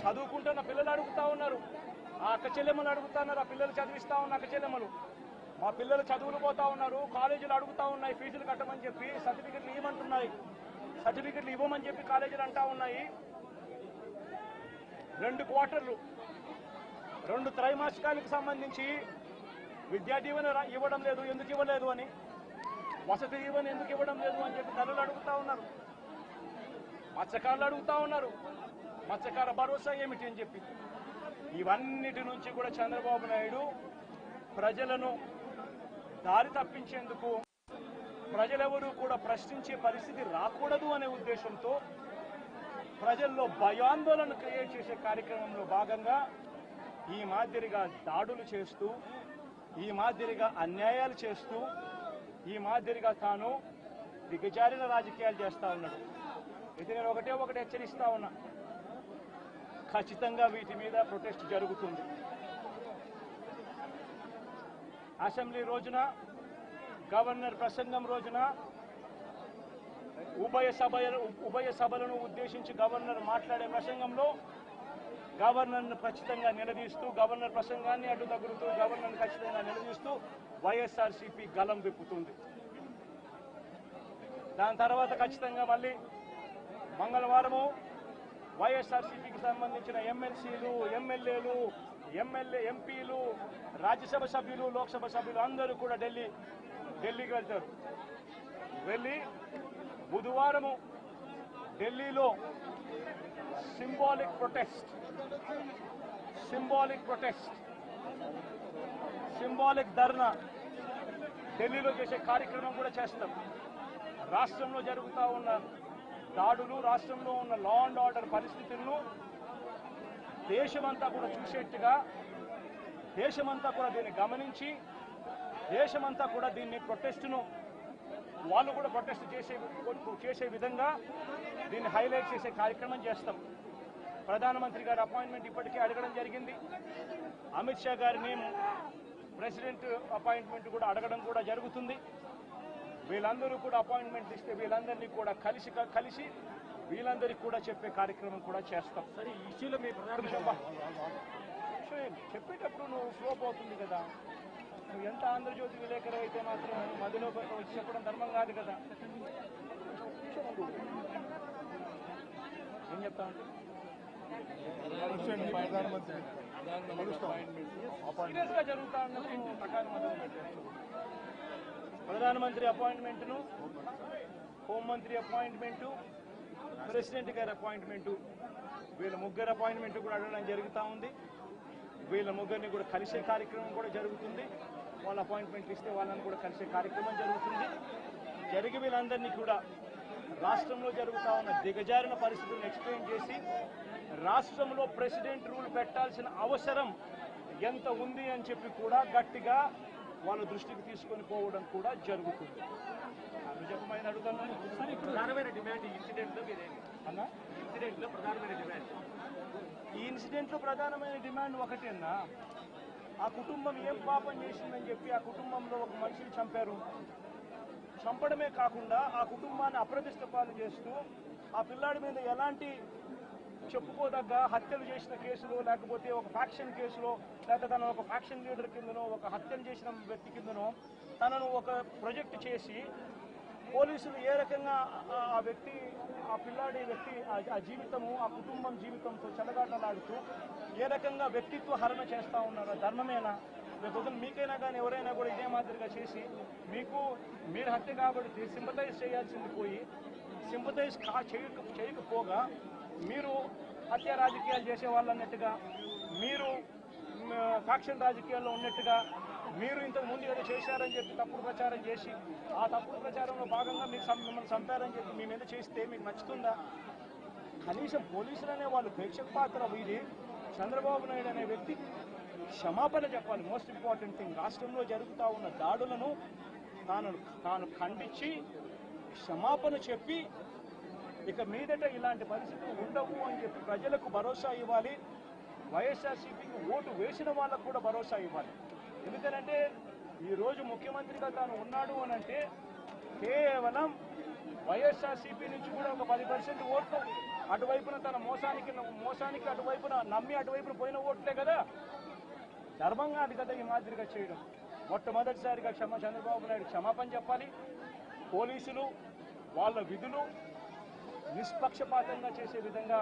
చదువుకుంటున్న పిల్లలు అడుగుతా ఉన్నారు, ఆ అక్క చెల్లెమ్మలు అడుగుతా ఉన్నారు, ఆ పిల్లలు చదివిస్తా ఉన్న అక్క చెల్లెమ్మలు, మా పిల్లలు చదువులు పోతా ఉన్నారు, కాలేజీలు అడుగుతా ఉన్నాయి ఫీజులు కట్టమని చెప్పి, సర్టిఫికెట్లు ఇవ్వమంటున్నాయి, సర్టిఫికెట్లు ఇవ్వమని చెప్పి కాలేజీలు అంటా ఉన్నాయి. 2 క్వార్టర్లు 2 త్రైమాసికాలకు సంబంధించి విద్యా దీవెన ఇవ్వడం లేదు, ఎందుకు ఇవ్వలేదు అని, వసతి దీవెన ఎందుకు ఇవ్వడం లేదు అని చెప్పి తల్లులు అడుగుతా ఉన్నారు, మత్స్యకారులు అడుగుతా ఉన్నారు, మత్స్యకార భరోసా ఏమిటి అని చెప్పి. ఇవన్నిటి నుంచి కూడా చంద్రబాబు నాయుడు ప్రజలను దారి తప్పించేందుకు, ప్రజలెవరూ కూడా ప్రశ్నించే పరిస్థితి రాకూడదు అనే ఉద్దేశంతో ప్రజల్లో భయాందోళన క్రియేట్ చేసే కార్యక్రమంలో భాగంగా ఈ మాదిరిగా దాడులు చేస్తూ, ఈ మాదిరిగా అన్యాయాలు చేస్తూ, ఈ మాదిరిగా తాను దిగజారిన రాజకీయాలు చేస్తా ఉన్నాడు. ఇది నేను ఒకటి హెచ్చరిస్తా ఉన్నా, ఖచ్చితంగా వీటి మీద ప్రొటెస్ట్ జరుగుతుంది. అసెంబ్లీ రోజున, గవర్నర్ ప్రసంగం రోజున ఉభయ సభలను ఉద్దేశించి గవర్నర్ మాట్లాడే ప్రసంగంలో గవర్నర్ను ఖచ్చితంగా నిలదీస్తూ, గవర్నర్ ప్రసంగాన్ని అడ్డు తగులుతూ, గవర్నర్ను ఖచ్చితంగా నిలదీస్తూ వైఎస్ఆర్సీపీ గలం విప్పుతుంది. దాని తర్వాత ఖచ్చితంగా మళ్ళీ మంగళవారము వైఎస్ఆర్సీపీకి సంబంధించిన ఎమ్మెల్సీలు, ఎమ్మెల్యేలు, ఎంపీలు, రాజ్యసభ సభ్యులు, లోక్సభ సభ్యులు అందరూ కూడా ఢిల్లీకి వెళ్తారు. వెళ్ళి బుధవారము ఢిల్లీలో సింబాలిక్ ధర్నా ఢిల్లీలో చేసే కార్యక్రమం కూడా చేస్తాం. రాష్ట్రంలో జరుగుతూ ఉన్న దాడులు, రాష్ట్రంలో ఉన్న లా అండ్ ఆర్డర్ పరిస్థితులను దేశమంతా కూడా చూసేట్టుగా, దేశమంతా కూడా దీన్ని గమనించి, దేశమంతా కూడా దీన్ని ప్రొటెస్ట్ను వాళ్ళు కూడా ప్రొటెస్ట్ చేసే విధంగా దీన్ని హైలైట్ చేసే కార్యక్రమం చేస్తాం. ప్రధానమంత్రి గారి అపాయింట్మెంట్ ఇప్పటికే అడగడం జరిగింది. అమిత్ షా గారిని ప్రెసిడెంట్ అపాయింట్మెంట్ కూడా అడగడం కూడా జరుగుతుంది. వీళ్ళందరూ కూడా అపాయింట్మెంట్ ఇస్తే వీళ్ళందరినీ కూడా కలిసి వీళ్ళందరికీ కూడా చెప్పే కార్యక్రమం కూడా చేస్తాం. సరే, ఈ ఇష్యూలో మీ చెప్పేటప్పుడు నువ్వు ఫ్లో పోతుంది కదా. నువ్వు ఎంత ఆంధ్రజ్యోతి విలేకరు అయితే మాత్రం మధ్యలో వచ్చి చెప్పడం ధర్మం కాదు కదా. ఏం చెప్తామంటే సీరియస్ గా జరుగుతా ఉన్నప్పుడు ప్రధానమంత్రి అపాయింట్మెంట్ను, హోంమంత్రి అపాయింట్మెంటు, ప్రెసిడెంట్ గారి అపాయింట్మెంటు, వీళ్ళ ముగ్గురు అపాయింట్మెంట్ కూడా అడగడం జరుగుతూ ఉంది. వీళ్ళ ముగ్గురిని కూడా కలిసే కార్యక్రమం కూడా జరుగుతుంది. వాళ్ళ అపాయింట్మెంట్ ఇస్తే వాళ్ళని కూడా కలిసే కార్యక్రమం జరుగుతుంది. జరిగి వీళ్ళందరినీ కూడా రాష్ట్రంలో జరుగుతూ ఉన్న దిగజారిన పరిస్థితులను ఎక్స్ప్లెయిన్ చేసి, రాష్ట్రంలో ప్రెసిడెంట్ రూల్ పెట్టాల్సిన అవసరం ఎంత ఉంది అని చెప్పి కూడా గట్టిగా వాళ్ళ దృష్టికి తీసుకొని పోవడం కూడా జరుగుతుంది. చెప్పమని అడుగుతున్నాను. ప్రధానమైన డిమాండ్ ఈ ఇన్సిడెంట్లో అన్నా, ఇన్సిడెంట్లో ప్రధానమైన డిమాండ్ ఈ ఇన్సిడెంట్లో ప్రధానమైన డిమాండ్ ఒకటేనా, ఆ కుటుంబం ఏం పాపం చేసిందని చెప్పి ఆ కుటుంబంలో ఒక మనిషిని చంపారు. చంపడమే కాకుండా ఆ కుటుంబాన్ని అప్రతిష్ట పాలు చేస్తూ, ఆ పిల్లాడి మీద ఎలాంటి చెప్పుకోదగ్గ హత్యలు చేసిన కేసులో, లేకపోతే ఒక ఫ్యాక్షన్ కేసులో, లేకపోతే తను ఒక ఫ్యాక్షన్ లీడర్ కిందనో, ఒక హత్యలు చేసిన వ్యక్తి కిందనో తనను ఒక ప్రొజెక్ట్ చేసి పోలీసులు ఏ రకంగా ఆ వ్యక్తి, ఆ పిల్లాడి వ్యక్తి ఆ జీవితము, ఆ కుటుంబం జీవితంతో చెలగాటలాడుతూ ఏ రకంగా వ్యక్తిత్వ హరణ చేస్తూ ఉన్నారో ధర్మమేనా? లేకపోతే మీకైనా కానీ ఎవరైనా కూడా ఇదే మాదిరిగా చేసి మీరు హత్య కాబట్టి సింపతైజ్ చేయాల్సింది పోయి సింపతైజ్ చేయకపోగా మీరు హత్య రాజకీయాలు చేసే వాళ్ళు అన్నట్టుగా, మీరు ఫ్యాక్షన్ రాజకీయాల్లో ఉన్నట్టుగా, మీరు ఇంతకు ముందు ఏదో చేశారని చెప్పి తప్పుడు ప్రచారం చేసి, ఆ తప్పుడు ప్రచారంలో భాగంగా మిమ్మల్ని చంపారని చెప్పి మీ మీద చేస్తే మీకు నచ్చుతుందా? కనీసం పోలీసులు అనే వాళ్ళు ప్రేక్షక పాత్ర వీడి చంద్రబాబు నాయుడు అనే వ్యక్తి క్షమాపణ చెప్పాలి. మోస్ట్ ఇంపార్టెంట్ థింగ్, రాష్ట్రంలో జరుగుతూ ఉన్న దాడులను తాను ఖండించి క్షమాపణ చెప్పి ఇక మీదట ఇలాంటి పరిస్థితులు ఉండవు అని చెప్పి ప్రజలకు భరోసా ఇవ్వాలి. వైఎస్ఆర్సీపీకి ఓటు వేసిన వాళ్ళకు కూడా భరోసా ఇవ్వాలి. ఎందుకంటే ఈరోజు ముఖ్యమంత్రిగా తాను ఉన్నాడు అని అంటే కేవలం వైఎస్ఆర్సీపీ నుంచి కూడా ఒక 10% ఓట్లు అటువైపున తన మోసానికి అటువైపున నమ్మి అటువైపున పోయిన ఓట్లే కదా. ధర్మంగా అది కదా ఈ మాదిరిగా చేయడం. మొట్టమొదటిసారిగా చంద్రబాబు నాయుడు క్షమాపణ చెప్పాలి. పోలీసులు వాళ్ళ విధులు నిష్పక్షపాతంగా చేసే విధంగా